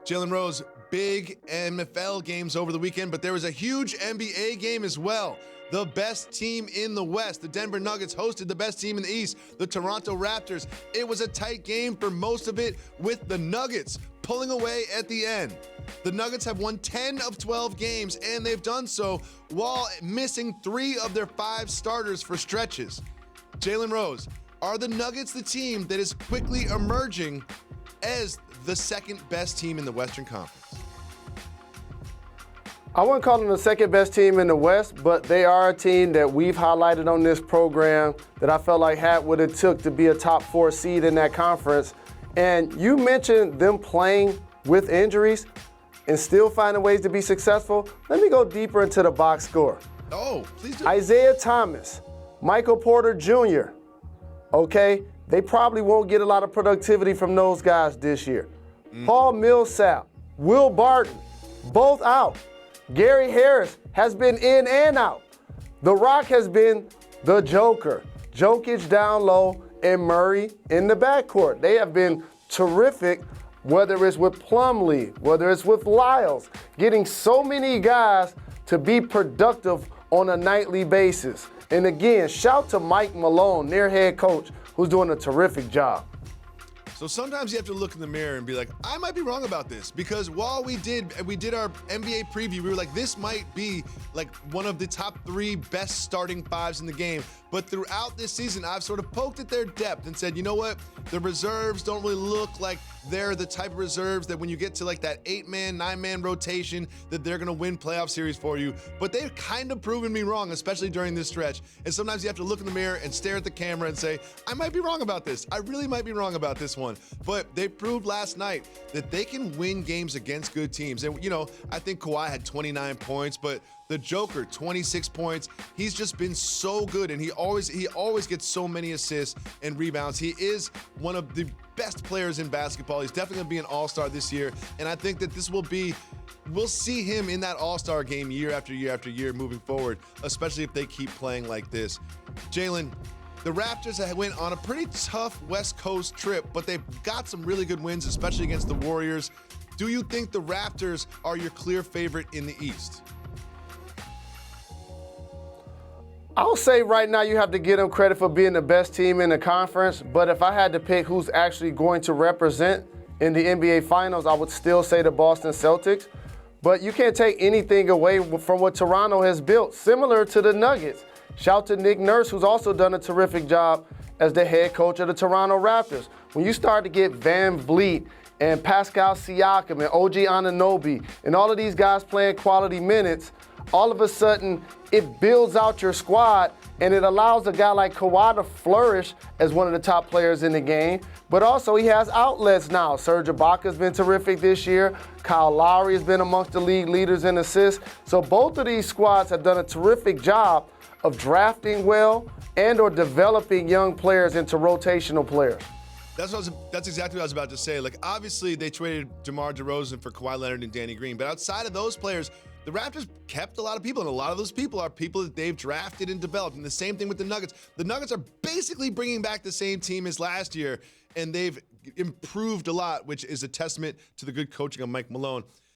Jalen Rose, big NFL games over the weekend, but there was a huge NBA game as well. The best team in the West, the Denver Nuggets, hosted the best team in the East, the Toronto Raptors. It was a tight game for most of it, with the Nuggets pulling away at the end. The Nuggets have won 10 of 12 games, and they've done so while missing 3 of their 5 starters for stretches. Jalen Rose, are the Nuggets the team that is quickly emerging as the second best team in the Western Conference? I wouldn't call them the second best team in the West, but they are a team that we've highlighted on this program that I felt like had what it took to be a top 4 seed in that conference. And you mentioned them playing with injuries and still finding ways to be successful. Let me go deeper into the box score. Oh, please do. Isaiah Thomas, Michael Porter Jr., okay? They probably won't get a lot of productivity from those guys this year. Paul Millsap, Will Barton, both out. Gary Harris has been in and out. The Rock has been the Joker. Jokic down low and Murray in the backcourt. They have been terrific, whether it's with Plumlee, whether it's with Lyles, getting so many guys to be productive on a nightly basis. And again, shout to Mike Malone, their head coach, who's doing a terrific job. So sometimes you have to look in the mirror and be like, I might be wrong about this, because while we did our NBA preview, we were like, this might be like one of the top 3 best starting 5s in the game. But throughout this season, I've sort of poked at their depth and said, you know what? The reserves don't really look like they're the type of reserves that when you get to like that 8-man, 9-man rotation, that they're going to win playoff series for you. But they've kind of proven me wrong, especially during this stretch. And sometimes you have to look in the mirror and stare at the camera and say, I might be wrong about this. I really might be wrong about this one. But they proved last night that they can win games against good teams. And, you know, I think Kawhi had 29 points, but the Joker, 26 points. He's just been so good, and he always gets so many assists and rebounds. He is one of the best players in basketball. He's definitely going to be an all-star this year, and I think that we'll see him in that all-star game year after year after year moving forward, especially if they keep playing like this. Jalen, the Raptors went on a pretty tough West Coast trip, but they've got some really good wins, especially against the Warriors. Do you think the Raptors are your clear favorite in the East? I'll say right now you have to give them credit for being the best team in the conference, but if I had to pick who's actually going to represent in the NBA Finals, I would still say the Boston Celtics. But you can't take anything away from what Toronto has built, similar to the Nuggets. Shout to Nick Nurse, who's also done a terrific job as the head coach of the Toronto Raptors. When you start to get Van Vliet and Pascal Siakam and OG Anunoby and all of these guys playing quality minutes, all of a sudden it builds out your squad and it allows a guy like Kawhi to flourish as one of the top players in the game. But also he has outlets now. Serge Ibaka's been terrific this year. Kyle Lowry has been amongst the league leaders in assists. So both of these squads have done a terrific job of drafting well and or developing young players into rotational players. That's exactly what I was about to say. Like, obviously, they traded DeMar DeRozan for Kawhi Leonard and Danny Green. But outside of those players, the Raptors kept a lot of people, and a lot of those people are people that they've drafted and developed. And the same thing with the Nuggets. The Nuggets are basically bringing back the same team as last year, and they've improved a lot, which is a testament to the good coaching of Mike Malone.